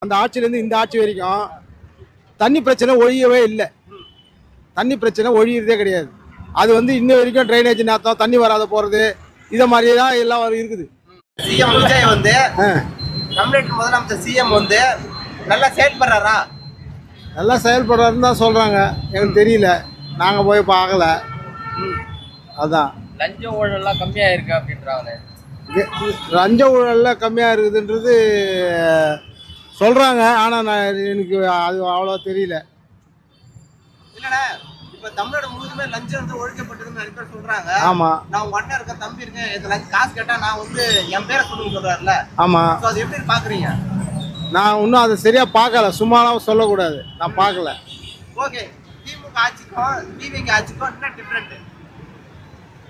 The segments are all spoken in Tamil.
அந்த ஆட்சியிலேருந்து இந்த ஆட்சி வரைக்கும் தண்ணி பிரச்சனை ஒழியவே இல்லை. தண்ணி பிரச்சனை ஒழியறதே கிடையாது. அது வந்து இன்ன வரைக்கும் ட்ரைனேஜ் நாத்தம், தண்ணி வராத போகிறது, இதை மாதிரி தான் எல்லாம் இருக்குது. சிஎம் விஜய் வந்து தமிழ்நாட்டு முதலமைச்சர் சிஎம் வந்து நல்லா செயல்படுறாரா? நல்லா செயல்படுறாருன்னு தான் சொல்கிறாங்க. எனக்கு தெரியல, நாங்கள் போய் பார்க்கல. அதான் லஞ்ச ஊழல்லாம் கம்மியாக இருக்கு அப்படின்றாங்க. லஞ்ச ஊழல்லாம் கம்மியாக இருக்குதுன்றது சொல்கிறாங்க. ஆனால் எனக்கு அது அவ்வளோ தெரியல. இல்லைண்ணா, இப்போ தமிழ்நாடு முழுவதுமே லஞ்சம் வந்து ஒழிக்கப்பட்டதுன்னு நிறைய பேர் சொல்கிறாங்க. ஆமாம், நான் உங்கள் அண்ணன் இருக்கேன், தம்பி இருக்கேன், இது லஞ்சம் காசு கேட்டால் நான் வந்து என் பேரை சொல்லுன்னு சொல்கிறாருல. ஆமாம். ஸோ அது எப்படி பார்க்குறீங்க? நான் இன்னும் அதை சரியாக பார்க்கல. சும்மாலாம் சொல்லக்கூடாது, நான் பார்க்கல. ஓகே, திமுக ஆட்சிக்கும் டிவிக்கு ஆட்சிக்கும் என்ன டிஃப்ரெண்ட்?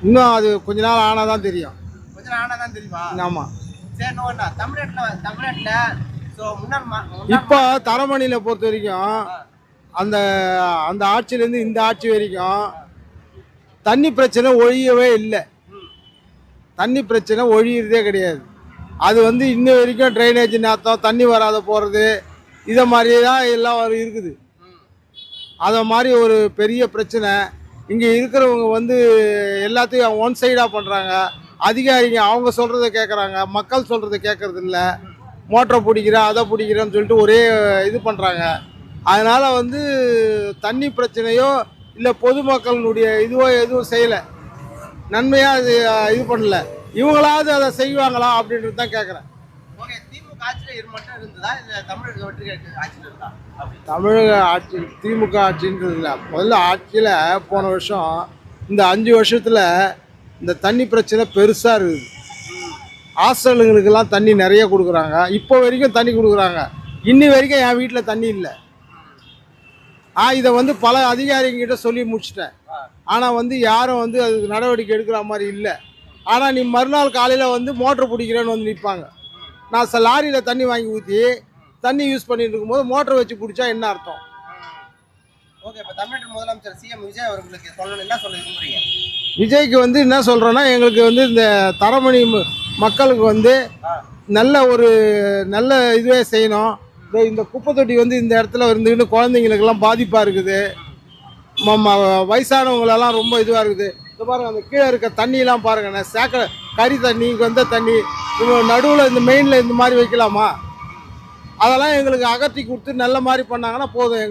இன்னும் அது கொஞ்ச நாள் ஆனால் தான் தெரியும். கொஞ்ச நாள் ஆனால் தான் தெரியுமா? ஆமாம். சரி, நோண்ணா தமிழ்நாட்டில் ஸோ முன்னாள் இப்போ தரமணியில் பொறுத்த வரைக்கும் அந்த அந்த ஆட்சியிலேருந்து இந்த ஆட்சி வரைக்கும் தண்ணி பிரச்சனை ஒழியவே இல்லை. தண்ணி பிரச்சனை ஒழியறதே கிடையாது. அது வந்து இன்ன வரைக்கும் ட்ரைனேஜ் நாத்தம், தண்ணி வராத போகிறது, இதை மாதிரி தான் எல்லாம் இருக்குது. அதை மாதிரி ஒரு பெரிய பிரச்சனை. இங்கே இருக்கிறவங்க வந்து எல்லாத்தையும் ஒன் சைடாக பண்ணுறாங்க. அதிகாரிங்க அவங்க சொல்கிறத கேட்குறாங்க, மக்கள் சொல்கிறத கேட்குறது இல்லை. மோட்டரை பிடிக்கிறேன், அதை பிடிக்கிறேன்னு சொல்லிட்டு ஒரே இது பண்ணுறாங்க. அதனால் வந்து தண்ணி பிரச்சனையோ இல்லை பொதுமக்களுடைய இதுவோ எதுவும் செய்யலை, நன்மையாக இது பண்ணல. இவங்களாவது அதை செய்வாங்களா அப்படின்றது தான் கேட்குறேன். ஓகே, திமுக ஆட்சியில் இது மட்டும் இருந்ததா இல்லை தமிழக வெற்றி ஆட்சியில் இருந்தா? தமிழக ஆட்சி திமுக ஆட்சின்றது இல்லை. முதல்ல ஆட்சியில் போன வருஷம் இந்த 5 வருஷத்தில் இந்த தண்ணி பிரச்சனை பெருசாக இருக்குது. ஹாஸ்டலுங்களுக்கெல்லாம் தண்ணி நிறைய கொடுக்குறாங்க. இப்போ வரைக்கும் தண்ணி கொடுக்குறாங்க. இன்னி வரைக்கும் என் வீட்டில் தண்ணி இல்லை. இதை வந்து பல அதிகாரிகிட்ட சொல்லி முடிச்சிட்டேன். ஆனால் வந்து யாரும் வந்து அதுக்கு நடவடிக்கை எடுக்கிற மாதிரி இல்லை. ஆனால் நீ மறுநாள் காலையில் வந்து மோட்ரு பிடிக்கிறேன்னு வந்து நிற்பாங்க. நான் லாரியில் தண்ணி வாங்கி ஊற்றி தண்ணி யூஸ் பண்ணிட்டு இருக்கும்போது மோட்டரை வச்சு பிடிச்சா என்ன அர்த்தம்? ஓகே, இப்போ தமிழ்நாட்டு முதலமைச்சர் சிஎம் விஜய் அவர்களுக்கு சொல்லணும், என்ன சொல்ல விரும்புறீங்க? விஜய்க்கு வந்து என்ன சொல்கிறேன்னா, எங்களுக்கு வந்து இந்த தரமணி மக்களுக்கு வந்து நல்ல இதுவே செய்யணும். இந்த குப்பை தொட்டி வந்து இந்த இடத்துல இருந்துக்கிட்டு குழந்தைங்களுக்கெல்லாம் பாதிப்பாக இருக்குது. வயசானவங்களெல்லாம் ரொம்ப இதுவாக இருக்குது. இந்த பாருங்கள், அந்த கீழே இருக்க தண்ணியெலாம் பாருங்கண்ணே, கறி தண்ணி, வந்த தண்ணி, நடுவில் இந்த மெயினில் இந்த மாதிரி வைக்கலாமா? அதெல்லாம் எங்களுக்கு அகற்றி கொடுத்து நல்ல மாதிரி பண்ணாங்கன்னா போதும்.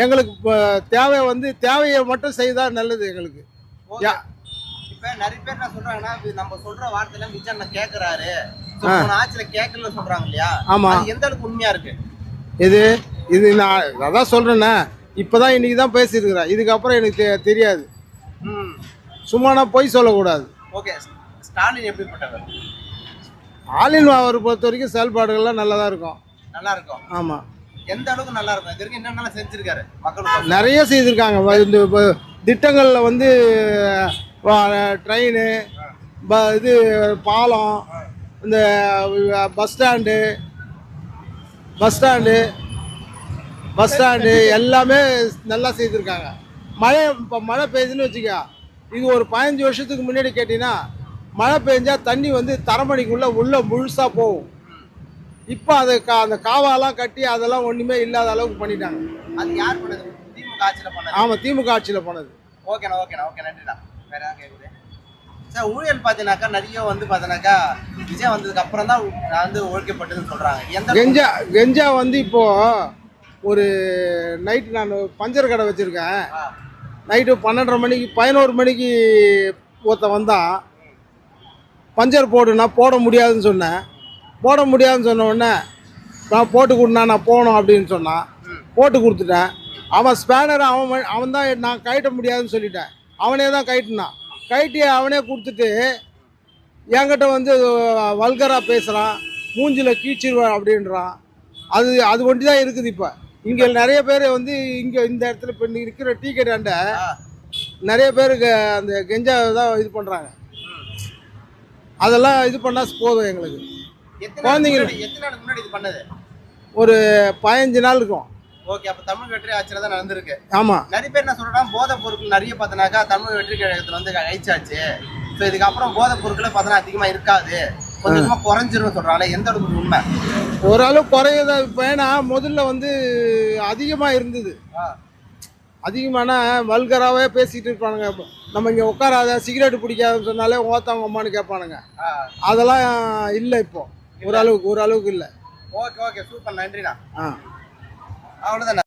எங்களுக்கு தேவை வந்து தேவையை மட்டும் செய்தால் நல்லது எங்களுக்கு. இப்போ நிறைய பேர் என்ன சொல்கிறாங்கன்னா, நம்ம சொல்கிற வார்த்தையெல்லாம் விஜய் கேட்குறாரு, ஆட்சியில் கேட்கலன்னு சொல்கிறாங்க இல்லையா? ஆமாம், எந்த அளவுக்கு உண்மையாக இருக்குது இது நான் அதான் சொல்கிறேண்ணே. இப்போ தான் இன்றைக்கி தான் பேசியிருக்கிறேன். இதுக்கப்புறம் எனக்கு தெரியாது. சும்மா நான் பொய் சொல்லக்கூடாது. ஓகே, ஸ்டாலின் எப்படிப்பட்டவர்? ஸ்டாலின் அவரை பொறுத்த வரைக்கும் செயல்பாடுகள்லாம் நல்லா தான் இருக்கும். நல்லா இருக்கும். ஆமாம். எந்த அளவுக்கு நல்லா இருக்கும்? இது வரைக்கும் என்னென்ன செஞ்சுருக்காரு மக்களுக்கு? நிறைய செய்திருக்காங்க. இந்த திட்டங்களில் வந்து ட்ரெயின், இது பாலம், இந்த பஸ் ஸ்டாண்டு எல்லாமே நல்லா செய்திருக்காங்க. இப்போ மழை பெய்யுதுன்னு வச்சுக்க, இது ஒரு 15 வருஷத்துக்கு முன்னாடி கேட்டிங்கன்னா மழை பெஞ்சால் தண்ணி வந்து தரமணிக்குள்ளே முழுசாக போகும். இப்போ அந்த காவாலாம் கட்டி அதெல்லாம் ஒன்றுமே இல்லாத அளவுக்கு பண்ணிட்டாங்க. அது யார் பண்ணது? திமுக ஆட்சியில் பண்ணது. ஆமாம், திமுக ஆட்சியில் பண்ணது. ஓகேண்ணா, நன்றிண்ணா. வேற ஏதாவது கேட்குது சார்? ஊழல் பார்த்தீங்கன்னாக்கா நிறைய வந்து பார்த்தீங்கன்னாக்கா விஜய் வந்ததுக்கு அப்புறம் தான் வந்து ஒழிக்கப்பட்டதுன்னு சொல்கிறாங்க. கெஞ்சா வந்து இப்போது ஒரு நைட்டு நான் பஞ்சர் கடை வச்சுருக்கேன். நைட்டு 12:30 மணிக்கு 11 மணிக்கு ஒருத்தன் வந்தான். பஞ்சர் போடுனா போட முடியாதுன்னு சொன்னேன். போட முடியாதுன்னு சொன்ன உடனே நான் போட்டு கொடுனா, நான் போகணும் அப்படின்னு சொன்னான். போட்டு கொடுத்துட்டேன். அவன் ஸ்பேனரை அவன் தான் நான் கழட்ட முடியாதுன்னு சொல்லிட்டேன். அவனே தான் கழட்டினான். கழட்டி அவனே கொடுத்துட்டு என்கிட்ட வந்து வல்கராக பேசுகிறான், மூஞ்சில் கீச்சிடுவான் அப்படின்றான். அது ஒண்டி தான் இருக்குது. இப்போ இங்கே நிறைய பேர் வந்து இங்கே இந்த இடத்துல இப்போ இருக்கிற டீ கடையாண்ட நிறைய பேருக்கு அந்த கெஞ்சா தான் இது பண்ணுறாங்க. அதெல்லாம் இது பண்ணால் போதும் எங்களுக்கு. குழந்தைங்க ஒரு 15 நாள் இருக்கும். ஓகே, அப்போ தமிழ் வெற்றி ஆட்சியில் தான் நடந்திருக்கு. ஆமாம். நிறைய பேர் என்ன சொல்கிறாங்க, போதைப் பொருட்கள் நிறைய பார்த்தனாக்கா தமிழ் வெற்றி கழகத்தில் வந்து அழிச்சாச்சு. ஸோ இதுக்கப்புறம் போதைப் பொருட்களை பார்த்தோன்னா அதிகமாக இருக்காது, கொஞ்சமா குறைஞ்சிரும் சொல்றாங்களே, எந்த அளவுக்கு உண்மை? ஓரளவு குறையதான். இப்போ ஏன்னா முதல்ல வந்து அதிகமாக இருந்தது. அதிகமான வல்கராகவே பேசிகிட்டு இருப்பானுங்க. நம்ம இங்கே உட்காராத, சிகரெட் பிடிக்காதுன்னு சொன்னாலே ஓத்தாங்க அம்மான்னு கேட்பானுங்க. அதெல்லாம் இல்லை இப்போ. ஓரளவுக்கு இல்லை. ஓகே ஓகே, சூப்பர், நன்றிண்ணா. ஆ, அவ்வளோதானே.